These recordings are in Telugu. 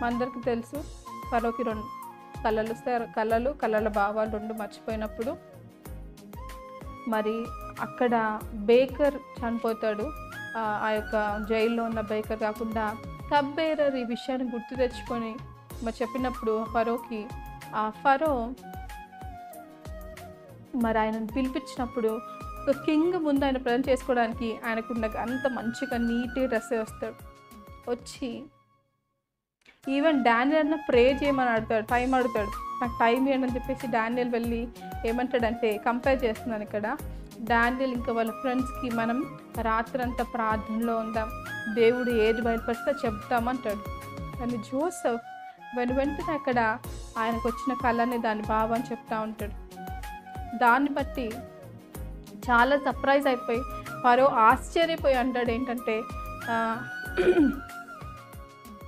అందరికీ తెలుసు ఫరోకి 2 కళలు వస్తాయి. కళల భావాలు 2 మర్చిపోయినప్పుడు మరి అక్కడ బేకర్ చనిపోతాడు. ఆ యొక్క జైల్లో ఉన్న బేకర్ కాకుండా కప్ బేరర్ ఈ విషయాన్ని గుర్తు తెచ్చుకొని మరి చెప్పినప్పుడు ఫరోకి ఆ ఫరో మరి ఆయనను పిలిపించినప్పుడు ఒక కింగ్ ముందు ఆయన ప్రజెంట్ చేసుకోవడానికి ఆయనకున్న అంత మంచిగా నీట్ డ్రెస్ వస్తాడు. వచ్చి ఈవెన్ డానియల్ ప్రే చేయమని టైం అడుగుతాడు. నాకు టైం ఇవ్వండి అని చెప్పేసి డానియల్ వెళ్ళి ఏమంటాడంటే కంపేర్ చేస్తున్నాను ఇక్కడ. డానియల్ ఇంకా వాళ్ళ ఫ్రెండ్స్కి మనం రాత్రంతా ప్రార్థనలో ఉందాం, దేవుడు ఏది బయటపడితే చెప్తామంటాడు. కానీ జోసెఫ్ వెంటనే అక్కడ ఆయనకు వచ్చిన కళని దాని భావం చెప్తా ఉంటాడు. దాన్ని బట్టి చాలా సర్ప్రైజ్ అయిపోయి ఫరో ఆశ్చర్యపోయి అంటాడు ఏంటంటే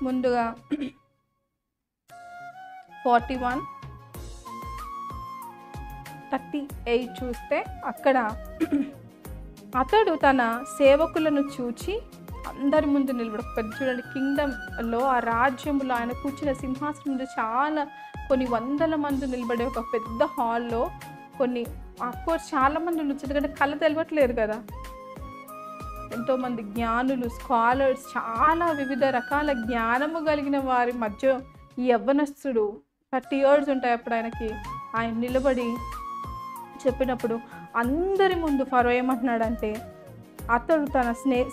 ముందుగా 41:38 చూస్తే అక్కడ అతడు తన సేవకులను చూచి అందరి ముందు నిలబడి పెద్ద చూడండి కింగ్డమ్లో ఆ రాజ్యంలో ఆయన కూర్చున్న సింహాసనం ముందు కొన్ని వందల మంది నిలబడే ఒక పెద్ద హాల్లో కొన్ని అఫ్కోర్స్ చాలామంది ఉండొచ్చు, ఎందుకంటే కళ తెలియట్లేదు కదా. ఎంతోమంది జ్ఞానులు, స్కాలర్స్, చాలా వివిధ రకాల జ్ఞానము కలిగిన వారి మధ్య ఈ యవ్వనస్తుడు 30 years ఉంటాయి అప్పుడు ఆయన నిలబడి చెప్పినప్పుడు అందరి ముందు ఫరో ఏమంటున్నాడంటే అతడు తన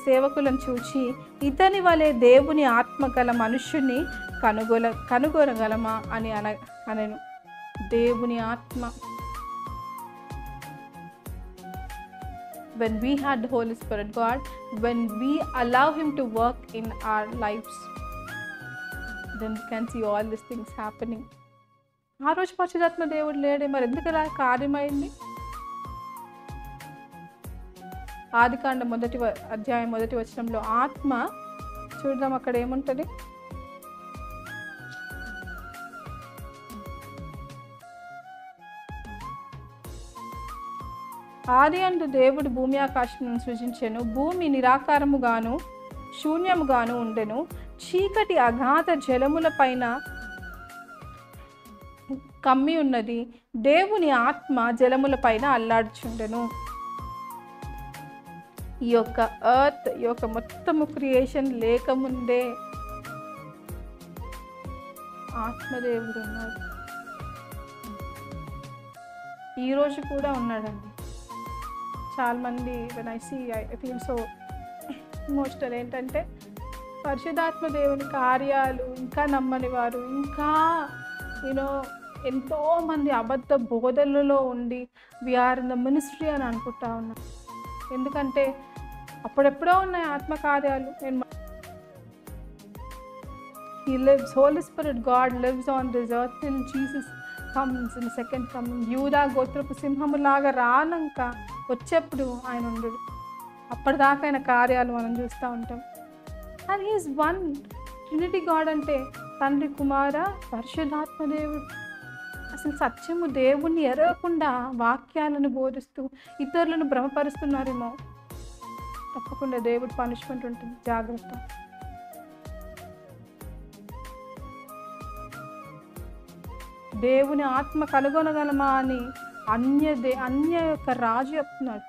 సేవకులను చూచి ఇతని వలె దేవుని ఆత్మ గల మనుష్యుని కనుగొనగలమా అని అనను. దేవుని ఆత్మ, when we had the Holy Spirit, God, when we allow Him to work in our lives, then we can see all these things happening. ఆ రోజు పరిశుద్ధాత్మ దేవుడు లేడే, మరి ఎందుకు ఇలా కార్యమైంది? ఆదికాండ 1వ అధ్యాయం 1వ వచనంలో ఆత్మ చూద్దాం, అక్కడ ఏముంటుంది? ఆదియందు దేవుడు భూమి ఆకాశమును సృజించెను. భూమి నిరాకారముగాను శూన్యముగాను ఉండెను. చీకటి అగాధ జలముల పైన కమ్మి ఉన్నది. దేవుని ఆత్మ జలముల పైన అల్లాడుచుండెను. ఈ యొక్క ఎర్త్, ఈ యొక్క మొత్తము క్రియేషన్ లేకముందే ఆత్మదేవుడు ఉన్నాడు. ఈరోజు కూడా ఉన్నాడండి. చాలామంది when I see I feel so emotional ఏంటంటే పరిశుద్ధాత్మ దేవుని కార్యాలు ఇంకా నమ్మని వారు, ఇంకా ఎంతోమంది అబద్ధ బోధనలలో ఉండి వీఆర్ ఇన్ ద మినిస్ట్రీ అని అనుకుంటా ఉన్నాం. ఎందుకంటే అప్పుడెప్పుడో ఉన్నాయి ఆత్మకార్యాలు. He lives, Holy Spirit, God lives on this earth till Jesus comes in the second coming. యూదా గోత్రపు సింహములాగా రానంక వచ్చేప్పుడు ఆయన ఉండడు. అప్పటిదాకా ఆయన కార్యాలు మనం చూస్తూ ఉంటాం. And he is one Trinity God అంటే తండ్రి, కుమార, పరిశుద్ధాత్మ దేవుడు. అసలు సత్యము దేవుణ్ణి ఎరగకుండా వాక్యాలను బోధిస్తూ ఇతరులను భ్రమపరుస్తున్నారేమో, తప్పకుండా దేవుడు పనిష్మెంట్ ఉంటుంది, జాగ్రత్త. దేవుని ఆత్మ కనుగొనగలమా అని అన్య యొక్క రాజు చెప్తున్నాడు.